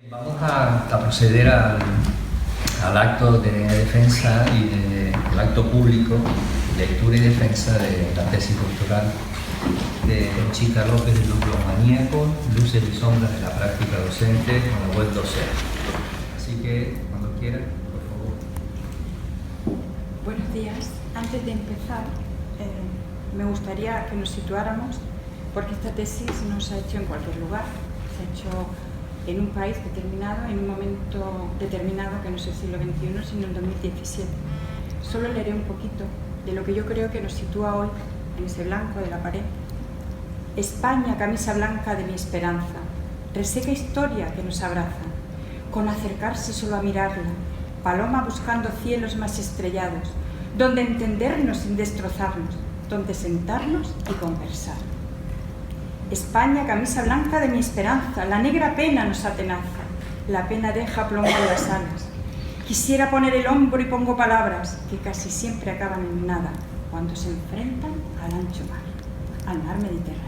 Vamos a proceder al acto de defensa y el acto público, lectura y defensa de la tesis doctoral de Conchita López de Núcleos Maníacos, luces y sombras de la práctica docente con la web docente. Así que, cuando quieran, por favor. Buenos días. Antes de empezar, me gustaría que nos situáramos, porque esta tesis no se ha hecho en cualquier lugar, se ha hecho en un país determinado, en un momento determinado, que no es el siglo XXI, sino el 2017. Solo leeré un poquito de lo que yo creo que nos sitúa hoy en ese blanco de la pared. España, camisa blanca de mi esperanza, reseca historia que nos abraza, con acercarse solo a mirarla, paloma buscando cielos más estrellados, donde entendernos sin destrozarnos, donde sentarnos y conversar. España, camisa blanca de mi esperanza, la negra pena nos atenaza, la pena deja plomo en las alas. Quisiera poner el hombro y pongo palabras que casi siempre acaban en nada cuando se enfrentan al ancho mar, al mar Mediterráneo.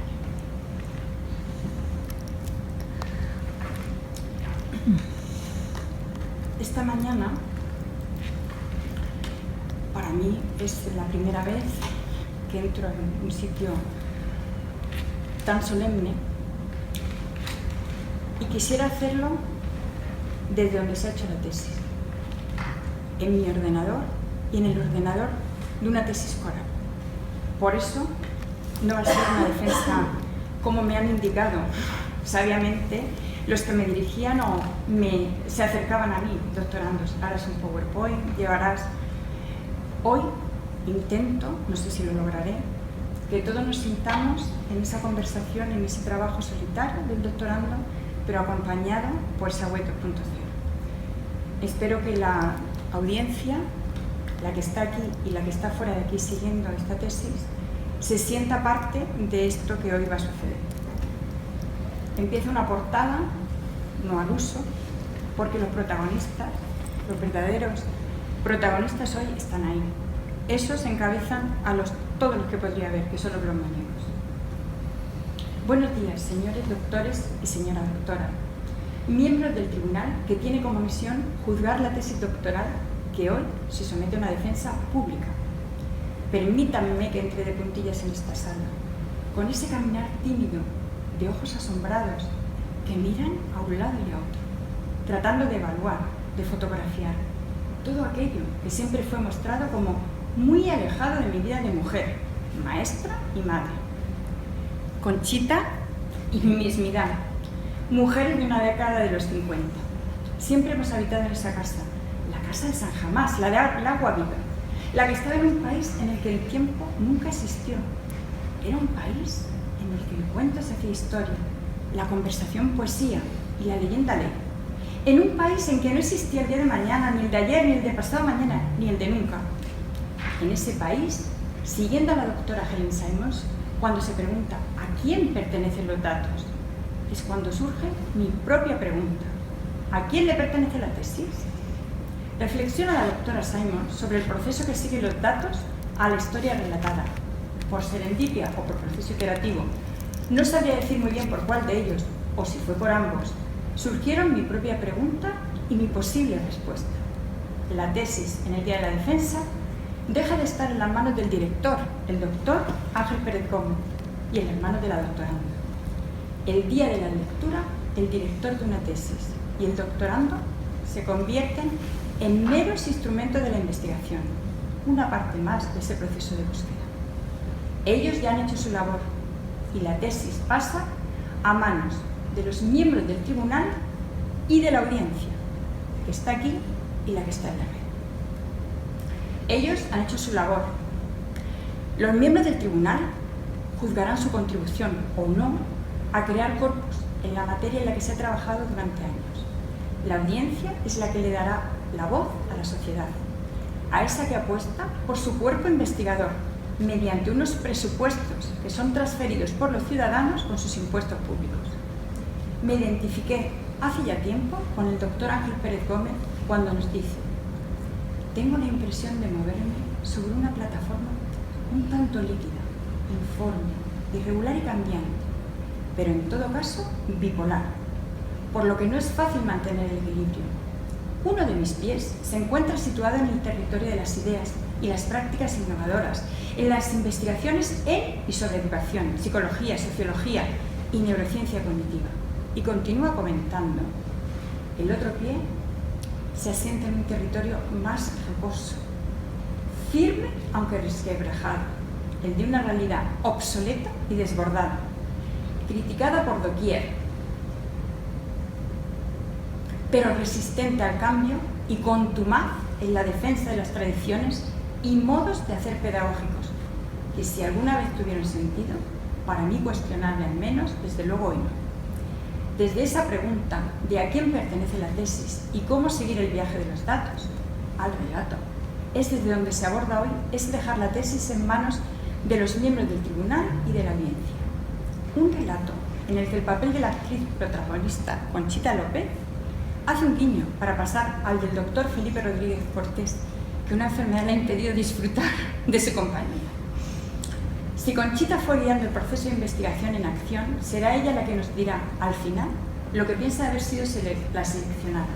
Esta mañana, para mí, es la primera vez que entro en un sitio tan solemne, y quisiera hacerlo desde donde se ha hecho la tesis, en mi ordenador y en el ordenador de una tesis coral. Por eso no va a ser una defensa como me han indicado sabiamente los que me dirigían o se acercaban a mí, doctorandos. Harás un PowerPoint, llevarás... Hoy intento, no sé si lo lograré, que todos nos sintamos en esa conversación, en ese trabajo solitario del doctorando, pero acompañado por esa web 2.0. Espero que la audiencia, la que está aquí y la que está fuera de aquí siguiendo esta tesis, se sienta parte de esto que hoy va a suceder. Empieza una portada, no al uso, porque los protagonistas, los verdaderos protagonistas hoy están ahí. Esos encabezan a todos los que podría haber, que son los maníacos. Buenos días, señores doctores y señora doctora, miembros del tribunal que tiene como misión juzgar la tesis doctoral que hoy se somete a una defensa pública. Permítanme que entre de puntillas en esta sala, con ese caminar tímido, de ojos asombrados, que miran a un lado y a otro, tratando de evaluar, de fotografiar, todo aquello que siempre fue mostrado como muy alejado de mi vida de mujer, maestra y madre. Conchita y mismidad, mujeres de una década de los 50. Siempre hemos habitado en esa casa, la casa de San Jamás, la de agua viva, la que estaba en un país en el que el tiempo nunca existió. Era un país en el que el cuento se hacía historia, la conversación poesía y la leyenda ley. En un país en que no existía el día de mañana, ni el de ayer, ni el de pasado mañana, ni el de nunca. En ese país, siguiendo a la doctora Helen Simons, cuando se pregunta ¿a quién pertenecen los datos?, es cuando surge mi propia pregunta: ¿a quién le pertenece la tesis? Reflexiona la doctora Simons sobre el proceso que siguen los datos a la historia relatada. Por serendipia o por proceso iterativo, no sabría decir muy bien por cuál de ellos, o si fue por ambos, surgieron mi propia pregunta y mi posible respuesta. La tesis, en el día de la defensa, deja de estar en las manos del director, el doctor Ángel Pérez Gómez, y en las manos de la doctoranda. El día de la lectura, el director de una tesis y el doctorando se convierten en meros instrumentos de la investigación, una parte más de ese proceso de búsqueda. Ellos ya han hecho su labor y la tesis pasa a manos de los miembros del tribunal y de la audiencia, que está aquí y la que está en la red. Ellos han hecho su labor. Los miembros del tribunal juzgarán su contribución o no a crear corpus en la materia en la que se ha trabajado durante años. La audiencia es la que le dará la voz a la sociedad, a esa que apuesta por su cuerpo investigador mediante unos presupuestos que son transferidos por los ciudadanos con sus impuestos públicos. Me identifiqué hace ya tiempo con el doctor Ángel Pérez Gómez cuando nos dice: tengo la impresión de moverme sobre una plataforma un tanto líquida, informe, irregular y cambiante, pero en todo caso bipolar, por lo que no es fácil mantener el equilibrio. Uno de mis pies se encuentra situado en el territorio de las ideas y las prácticas innovadoras, en las investigaciones en y sobre educación, psicología, sociología y neurociencia cognitiva. Y continúa comentando, el otro pie se asienta en un territorio más rocoso, firme aunque resquebrajado, el de una realidad obsoleta y desbordada, criticada por doquier, pero resistente al cambio y contumaz en la defensa de las tradiciones y modos de hacer pedagógicos, que si alguna vez tuvieron sentido, para mí cuestionable al menos, desde luego hoy no. Desde esa pregunta de a quién pertenece la tesis y cómo seguir el viaje de los datos al relato, es desde donde se aborda hoy, es dejar la tesis en manos de los miembros del tribunal y de la audiencia. Un relato en el que el papel de la actriz protagonista, Conchita López, hace un guiño para pasar al del doctor Felipe Rodríguez Cortés, que una enfermedad le ha impedido disfrutar de su compañía. Si Conchita fue guiando el proceso de investigación en acción, será ella la que nos dirá, al final, lo que piensa haber sido la seleccionada.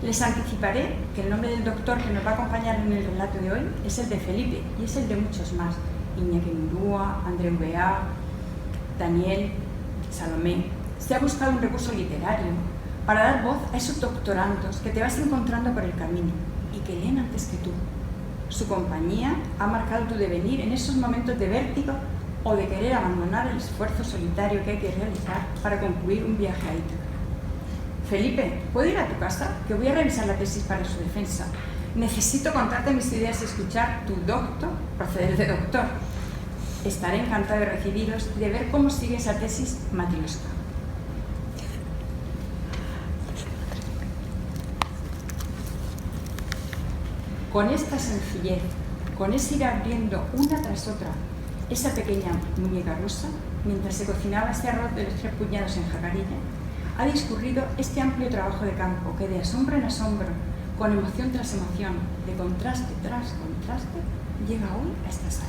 Les anticiparé que el nombre del doctor que nos va a acompañar en el relato de hoy es el de Felipe y es el de muchos más. Iñaki Murúa, André Ubea, Daniel, Salomé. Se ha buscado un recurso literario para dar voz a esos doctorandos que te vas encontrando por el camino y que leen antes que tú. Su compañía ha marcado tu devenir en esos momentos de vértigo o de querer abandonar el esfuerzo solitario que hay que realizar para concluir un viaje a Ítaca. Felipe, ¿puedo ir a tu casa? Que voy a revisar la tesis para su defensa. Necesito contarte mis ideas y escuchar tu proceder de doctor. Estaré encantado de recibiros y de ver cómo sigue esa tesis Matrioska. Con esta sencillez, con ese ir abriendo una tras otra esa pequeña muñeca rusa, mientras se cocinaba ese arroz de los 3 puñados en jacarilla, ha discurrido este amplio trabajo de campo que de asombro en asombro, con emoción tras emoción, de contraste tras contraste, llega hoy a esta sala.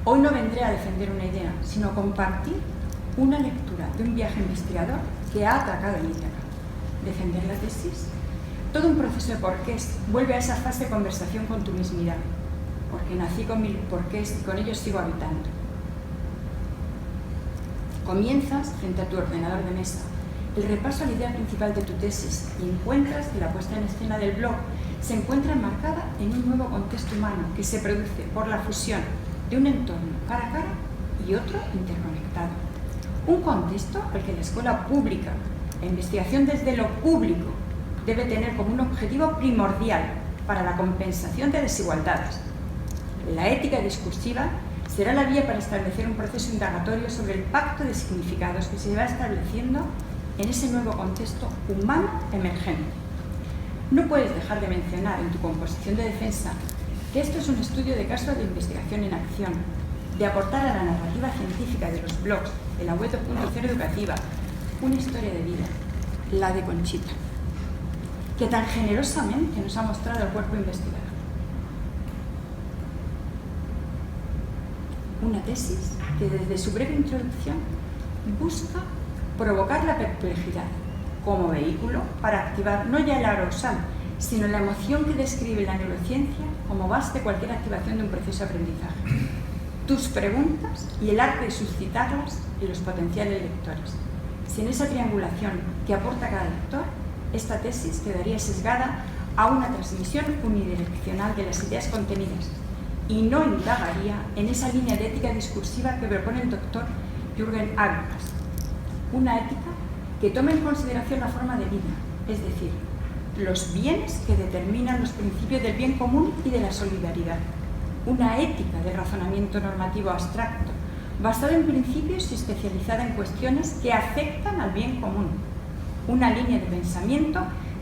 Hoy no vendré a defender una idea, sino a compartir una lectura de un viaje investigador que ha atracado en Ítaca. Defender la tesis, todo un proceso de porqués, vuelve a esa fase de conversación con tu mismidad, porque nací con mis porqués y con ellos sigo habitando. Comienzas frente a tu ordenador de mesa el repaso a la idea principal de tu tesis y encuentras que la puesta en escena del blog se encuentra enmarcada en un nuevo contexto humano que se produce por la fusión de un entorno cara a cara y otro interconectado. Un contexto al que la escuela pública, la investigación desde lo público, debe tener como un objetivo primordial para la compensación de desigualdades. La ética discursiva será la vía para establecer un proceso indagatorio sobre el pacto de significados que se va estableciendo en ese nuevo contexto humano emergente. No puedes dejar de mencionar en tu composición de defensa que esto es un estudio de caso de investigación en acción, de aportar a la narrativa científica de los blogs de la web 2.0 educativa una historia de vida, la de Conchita, que tan generosamente nos ha mostrado el cuerpo investigador. Una tesis que desde su breve introducción busca provocar la perplejidad como vehículo para activar no ya el arousal, sino la emoción que describe la neurociencia como base de cualquier activación de un proceso de aprendizaje. Tus preguntas y el arte de suscitarlas en los potenciales lectores. Sin esa triangulación que aporta cada lector, esta tesis quedaría sesgada a una transmisión unidireccional de las ideas contenidas y no indagaría en esa línea de ética discursiva que propone el doctor Jürgen Habermas. Una ética que tome en consideración la forma de vida, es decir, los bienes que determinan los principios del bien común y de la solidaridad. Una ética de razonamiento normativo abstracto, basada en principios y especializada en cuestiones que afectan al bien común. Una línea de pensamiento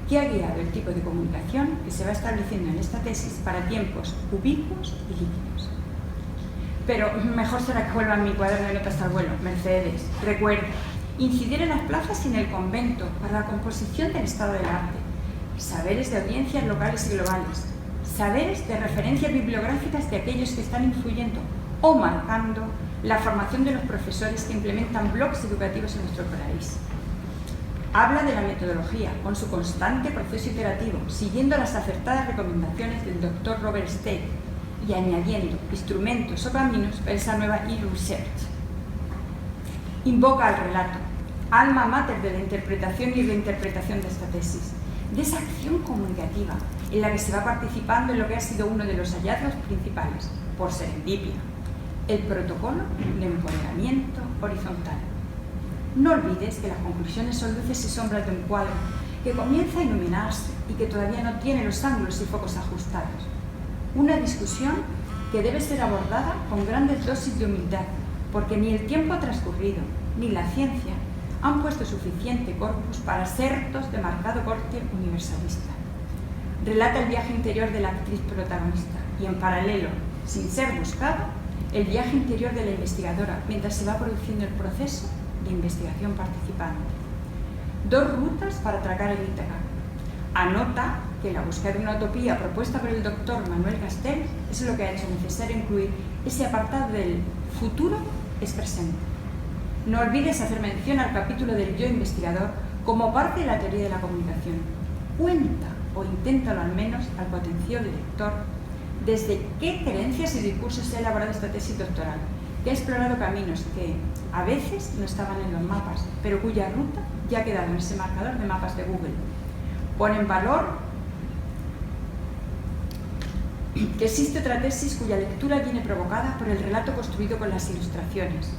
que ha guiado el tipo de comunicación que se va estableciendo en esta tesis para tiempos ubicuos y líquidos. Pero mejor será que vuelva a mi cuaderno de notas al vuelo. Mercedes, recuerda, incidir en las plazas y en el convento para la composición del estado del arte, saberes de audiencias locales y globales, saberes de referencias bibliográficas de aquellos que están influyendo o marcando la formación de los profesores que implementan blogs educativos en nuestro país. Habla de la metodología, con su constante proceso iterativo, siguiendo las acertadas recomendaciones del Dr. Robert Stake y añadiendo instrumentos o caminos para esa nueva e-research. Invoca al relato, alma mater de la interpretación y reinterpretación de esta tesis, de esa acción comunicativa en la que se va participando en lo que ha sido uno de los hallazgos principales, por serendipia, el protocolo de empoderamiento horizontal. No olvides que las conclusiones son luces y sombras de un cuadro que comienza a iluminarse y que todavía no tiene los ángulos y focos ajustados. Una discusión que debe ser abordada con grandes dosis de humildad, porque ni el tiempo transcurrido ni la ciencia han puesto suficiente corpus para sertos de marcado corte universalista. Relata el viaje interior de la actriz protagonista y, en paralelo, sin ser buscado, el viaje interior de la investigadora mientras se va produciendo el proceso de investigación participante. 2 rutas para atracar el Ítaca. Anota que la búsqueda de una utopía propuesta por el doctor Manuel Castells es lo que ha hecho necesario incluir ese apartado del futuro es presente. No olvides hacer mención al capítulo del yo investigador como parte de la teoría de la comunicación. Cuenta, o inténtalo al menos, al potencial lector desde qué creencias y discursos se ha elaborado esta tesis doctoral, que ha explorado caminos que a veces no estaban en los mapas, pero cuya ruta ya ha quedado en ese marcador de mapas de Google. Pone en valor que existe otra tesis cuya lectura viene provocada por el relato construido con las ilustraciones.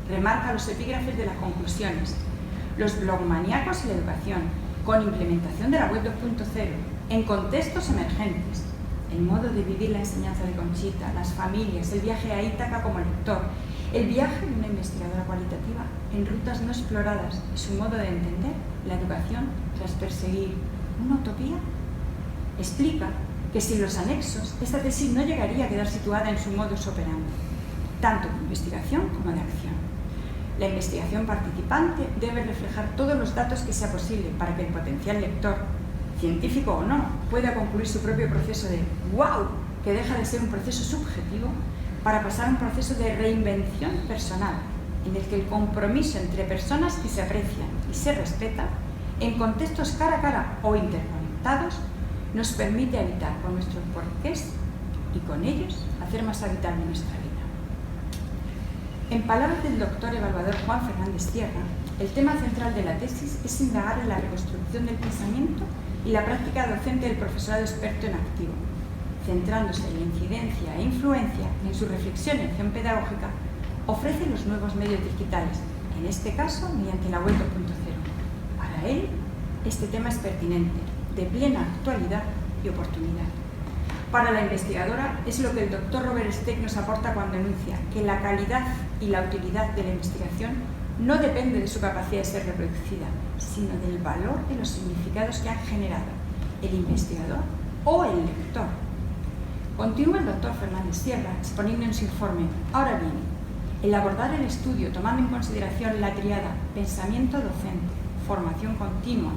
Remarca los epígrafes de las conclusiones, los blogmaníacos y la educación, con implementación de la web 2.0, en contextos emergentes, el modo de vivir la enseñanza de Conchita, las familias, el viaje a Ítaca como lector, el viaje de una investigadora cualitativa en rutas no exploradas y su modo de entender la educación tras perseguir una utopía. Explica que sin los anexos, esta tesis no llegaría a quedar situada en su modus operandi, tanto de investigación como de acción. La investigación participante debe reflejar todos los datos que sea posible para que el potencial lector, científico o no, pueda concluir su propio proceso de ¡wow!, que deja de ser un proceso subjetivo para pasar a un proceso de reinvención personal, en el que el compromiso entre personas que se aprecian y se respetan, en contextos cara a cara o interconectados, nos permite habitar con nuestros porqués y con ellos hacer más habitable nuestra vida. En palabras del doctor evaluador Juan Fernández Tierra, el tema central de la tesis es indagar en la reconstrucción del pensamiento y la práctica docente del profesorado experto en activo, centrándose en la incidencia e influencia en su reflexión y acción pedagógica, ofrece los nuevos medios digitales, en este caso mediante la web 2.0. Para él, este tema es pertinente, de plena actualidad y oportunidad. Para la investigadora es lo que el doctor Robert Stake nos aporta cuando enuncia que la calidad y la utilidad de la investigación no depende de su capacidad de ser reproducida, sino del valor de los significados que han generado el investigador o el lector. Continúa el doctor Fernández Tierra exponiendo en su informe, ahora bien, el abordar el estudio tomando en consideración la triada pensamiento docente, formación continua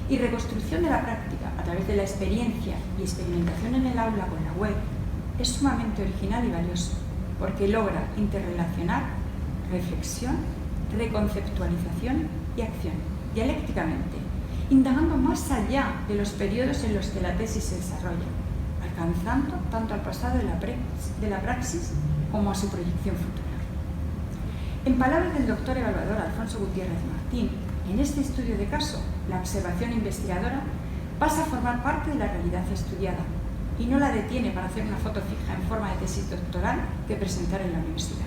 y reconstrucción de la práctica a través de la experiencia y experimentación en el aula con la web es sumamente original y valioso, porque logra interrelacionar reflexión, reconceptualización y acción, dialécticamente, indagando más allá de los periodos en los que la tesis se desarrolla, alcanzando tanto al pasado de la praxis como a su proyección futura. En palabras del doctor evaluador Alfonso Gutiérrez Martín, en este estudio de caso, la observación investigadora pasa a formar parte de la realidad estudiada y no la detiene para hacer una foto fija en forma de tesis doctoral que presentar en la universidad.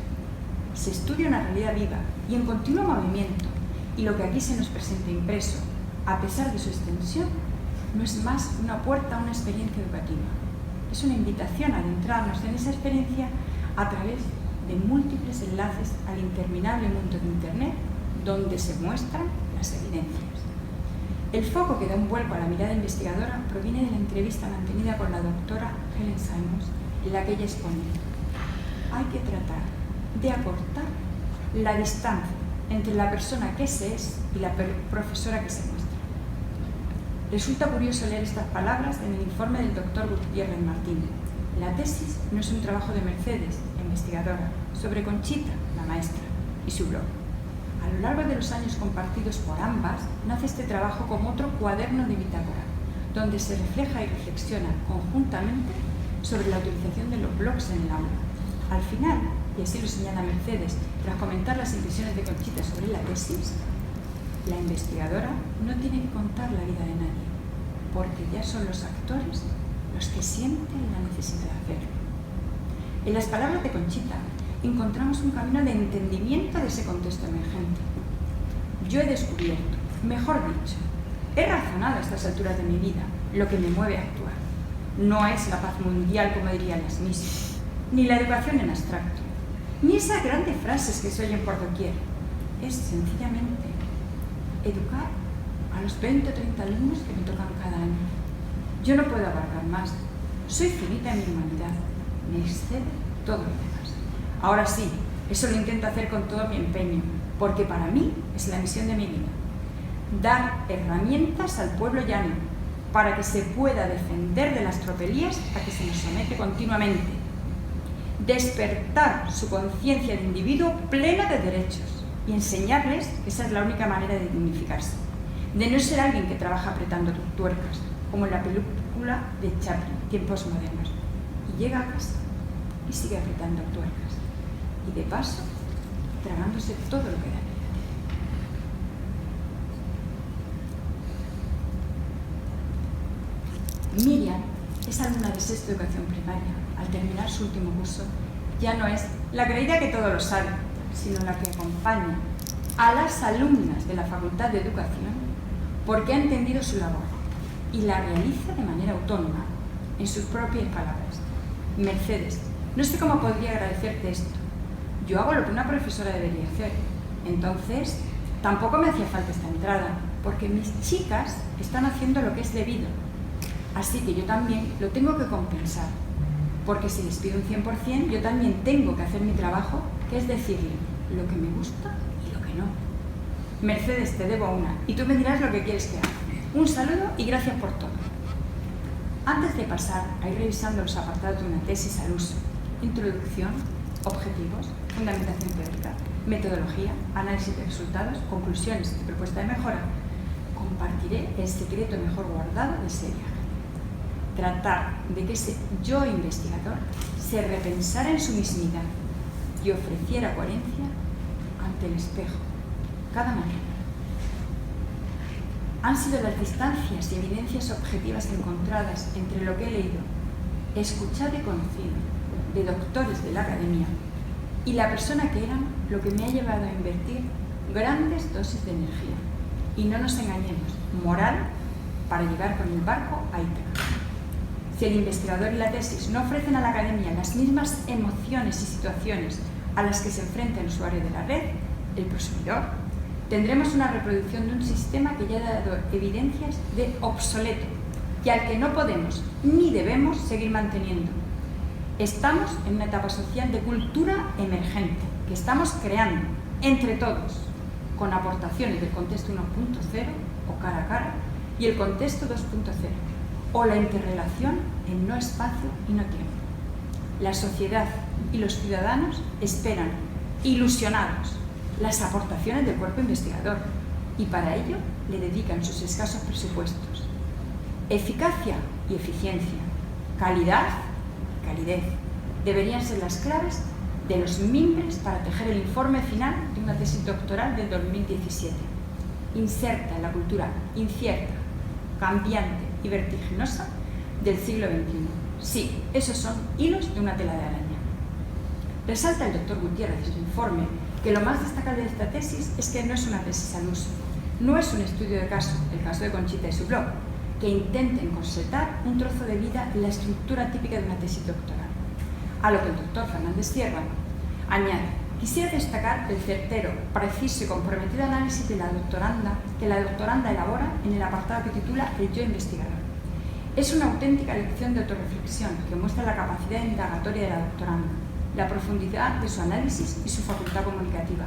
Se estudia una realidad viva y en continuo movimiento, y lo que aquí se nos presenta impreso, a pesar de su extensión, no es más una puerta a una experiencia educativa. Es una invitación a adentrarnos en esa experiencia a través de múltiples enlaces al interminable mundo de Internet, donde se muestran las evidencias. El foco que da un vuelco a la mirada investigadora proviene de la entrevista mantenida con la doctora Helen Simons, en la que ella expone: hay que tratar de acortar la distancia entre la persona que se es y la profesora que se muestra. Resulta curioso leer estas palabras en el informe del doctor Gutiérrez Martín. La tesis no es un trabajo de Mercedes, investigadora, sobre Conchita, la maestra, y su blog. A lo largo de los años compartidos por ambas, nace este trabajo como otro cuaderno de bitácora, donde se refleja y reflexiona conjuntamente sobre la utilización de los blogs en el aula. Al final, y así lo señala Mercedes, tras comentar las impresiones de Conchita sobre la tesis, la investigadora no tiene que contar la vida de nadie, porque ya son los actores los que sienten la necesidad de hacerlo. En las palabras de Conchita encontramos un camino de entendimiento de ese contexto emergente. Yo he descubierto, mejor dicho, he razonado a estas alturas de mi vida lo que me mueve a actuar. No es la paz mundial, como dirían las misas, ni la educación en abstracto, ni esas grandes frases que se oyen por doquier. Es sencillamente educar a los 20 o 30 alumnos que me tocan cada año. Yo no puedo abarcar más. Soy finita en mi humanidad. Me excede todo lo demás. Ahora sí, eso lo intento hacer con todo mi empeño, porque para mí es la misión de mi vida. Dar herramientas al pueblo llano para que se pueda defender de las tropelías a que se nos somete continuamente. Despertar su conciencia de individuo plena de derechos y enseñarles que esa es la única manera de dignificarse, de no ser alguien que trabaja apretando tuercas, como en la película de Chaplin, Tiempos Modernos, y llega a casa y sigue apretando tuercas, y de paso, tragándose todo lo que da. Miriam es alumna de sexto de educación primaria. Al terminar su último curso, ya no es la creída que todo lo sabe, sino la que acompaña a las alumnas de la Facultad de Educación porque ha entendido su labor y la realiza de manera autónoma, en sus propias palabras. Mercedes, no sé cómo podría agradecerte esto. Yo hago lo que una profesora debería hacer. Entonces, tampoco me hacía falta esta entrada, porque mis chicas están haciendo lo que es debido. Así que yo también lo tengo que compensar, porque si les pido un 100%, yo también tengo que hacer mi trabajo, que es decirle lo que me gusta y lo que no. Mercedes, te debo una, y tú me dirás lo que quieres que haga. Un saludo y gracias por todo. Antes de pasar a ir revisando los apartados de una tesis al uso, introducción, objetivos, fundamentación teórica, metodología, análisis de resultados, conclusiones y propuesta de mejora, compartiré el secreto mejor guardado de ese viaje. Tratar de que ese yo investigador se repensara en su mismidad y ofreciera coherencia ante el espejo cada mañana. Han sido las distancias y evidencias objetivas encontradas entre lo que he leído, escuchado y conocido de doctores de la academia y la persona que eran lo que me ha llevado a invertir grandes dosis de energía. Y no nos engañemos, moral para llegar con el barco a Ítaca. Si el investigador y la tesis no ofrecen a la academia las mismas emociones y situaciones a las que se enfrenta el usuario de la red, el prosumidor, tendremos una reproducción de un sistema que ya ha dado evidencias de obsoleto y al que no podemos ni debemos seguir manteniendo. Estamos en una etapa social de cultura emergente que estamos creando entre todos, con aportaciones del contexto 1.0 o cara a cara y el contexto 2.0, o la interrelación en no espacio y no tiempo. La sociedad y los ciudadanos esperan, ilusionados, las aportaciones del cuerpo investigador y para ello le dedican sus escasos presupuestos. Eficacia y eficiencia, calidad y calidez deberían ser las claves de los mimbres para tejer el informe final de una tesis doctoral del 2017. Inserta en la cultura incierta, cambiante y vertiginosa del siglo XXI. Sí, esos son hilos de una tela de araña. Resalta el doctor Gutiérrez en su informe que lo más destacable de esta tesis es que no es una tesis al uso, no es un estudio de caso, el caso de Conchita y su blog, que intenten consertar un trozo de vida en la estructura típica de una tesis doctoral. A lo que el doctor Fernández Sierra añade: quisiera destacar el certero, preciso y comprometido análisis de la doctoranda que la doctoranda elabora en el apartado que titula El yo investigador. Es una auténtica lección de autorreflexión que muestra la capacidad indagatoria de la doctoranda, la profundidad de su análisis y su facultad comunicativa,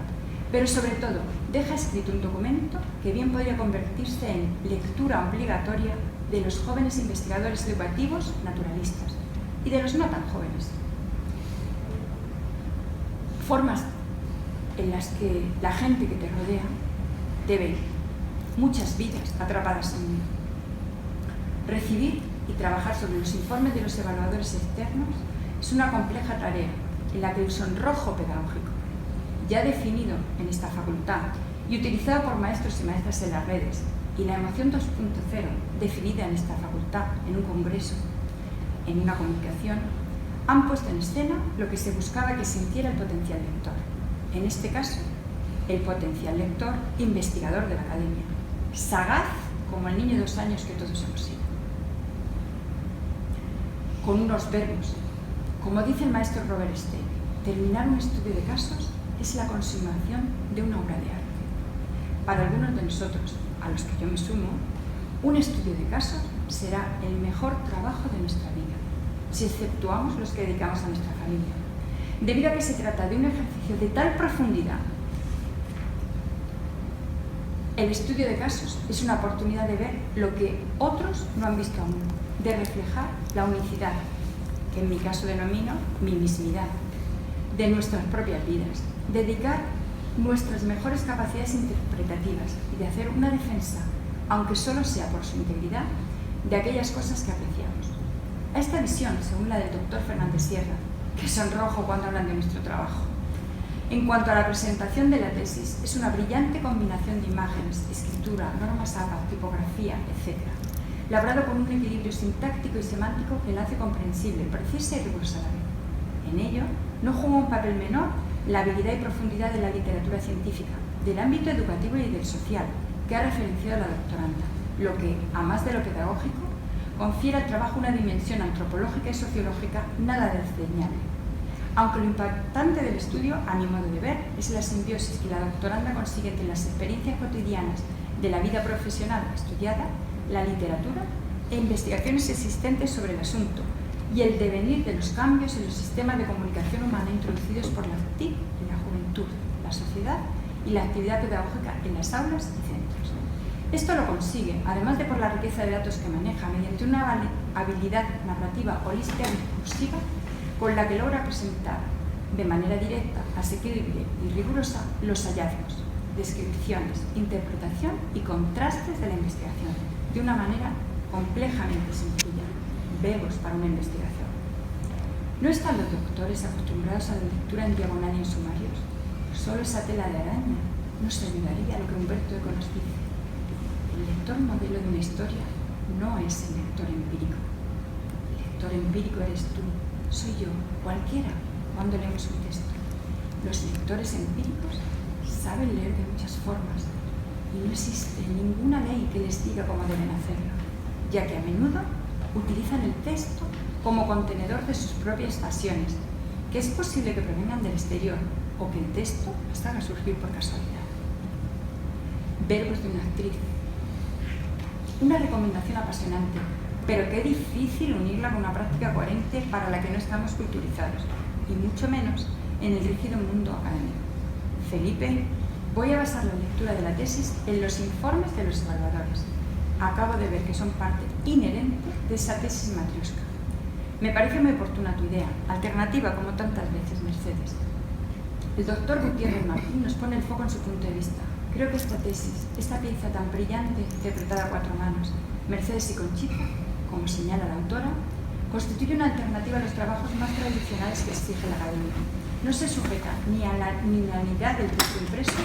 pero sobre todo deja escrito un documento que bien podría convertirse en lectura obligatoria de los jóvenes investigadores educativos naturalistas y de los no tan jóvenes. Formas en las que la gente que te rodea te ve muchas vidas atrapadas en él. Recibir y trabajar sobre los informes de los evaluadores externos es una compleja tarea en la que el sonrojo pedagógico, ya definido en esta facultad y utilizado por maestros y maestras en las redes, y la emoción 2.0, definida en esta facultad, en un congreso, en una comunicación, han puesto en escena lo que se buscaba que sintiera el potencial lector. En este caso, el potencial lector investigador de la academia, sagaz como el niño de 2 años que todos hemos sido. Con unos verbos, como dice el maestro Robert Stein, terminar un estudio de casos es la consumación de una obra de arte. Para algunos de nosotros, a los que yo me sumo, un estudio de casos será el mejor trabajo de nuestra vida, si exceptuamos los que dedicamos a nuestra familia, debido a que se trata de un ejercicio de tal profundidad. El estudio de casos es una oportunidad de ver lo que otros no han visto aún, de reflejar la unicidad, que en mi caso denomino mimismidad, de nuestras propias vidas, dedicar nuestras mejores capacidades interpretativas y de hacer una defensa, aunque solo sea por su integridad, de aquellas cosas que apreciamos. A esta visión, según la del doctor Fernández Sierra, que sonrojo cuando hablan de nuestro trabajo. En cuanto a la presentación de la tesis, es una brillante combinación de imágenes, escritura, normas APA, tipografía, etc., labrado con un equilibrio sintáctico y semántico que la hace comprensible, precisa y rigurosa a la vez. En ello, no juega un papel menor la habilidad y profundidad de la literatura científica, del ámbito educativo y del social, que ha referenciado la doctoranda, lo que, a más de lo pedagógico, confiere al trabajo una dimensión antropológica y sociológica nada desdeñable. Aunque lo impactante del estudio, a mi modo de ver, es la simbiosis que la doctoranda consigue entre las experiencias cotidianas de la vida profesional estudiada, la literatura e investigaciones existentes sobre el asunto, y el devenir de los cambios en los sistemas de comunicación humana introducidos por la TIC en la juventud, la sociedad y la actividad pedagógica en las aulas y centros. Esto lo consigue, además de por la riqueza de datos que maneja, mediante una habilidad narrativa holística y discursiva con la que logra presentar de manera directa, asequible y rigurosa los hallazgos, descripciones, interpretación y contrastes de la investigación, de una manera complejamente sencilla, verbos para una investigación. ¿No están los doctores acostumbrados a la lectura en diagonal y en sumarios? Solo esa tela de araña nos ayudaría a lo que Humberto Eco nos dice. El lector modelo de una historia no es el lector empírico. El lector empírico eres tú, soy yo, cualquiera, cuando leemos un texto. Los lectores empíricos saben leer de muchas formas y no existe ninguna ley que les diga cómo deben hacerlo, ya que a menudo utilizan el texto como contenedor de sus propias pasiones, que es posible que provengan del exterior o que el texto las haga surgir por casualidad. Verbos de una actriz. Una recomendación apasionante, pero qué difícil unirla con una práctica coherente para la que no estamos culturizados, y mucho menos en el rígido mundo académico. Felipe, voy a basar la lectura de la tesis en los informes de los evaluadores. Acabo de ver que son parte inherente de esa tesis matriosca. Me parece muy oportuna tu idea, alternativa como tantas veces, Mercedes. El doctor Gutiérrez Martín nos pone el foco en su punto de vista. Creo que esta tesis, esta pieza tan brillante, interpretada a 4 manos, Mercedes y Conchita, como señala la autora, constituye una alternativa a los trabajos más tradicionales que exige la academia. No se sujeta ni a la linealidad del texto impreso,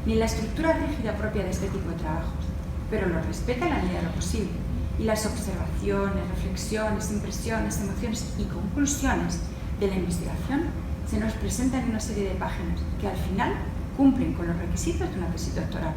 ni a la estructura rígida propia de este tipo de trabajos, pero lo respeta en la medida de lo posible, y las observaciones, reflexiones, impresiones, emociones y conclusiones de la investigación se nos presentan en una serie de páginas que al final cumplen con los requisitos de una tesis doctoral.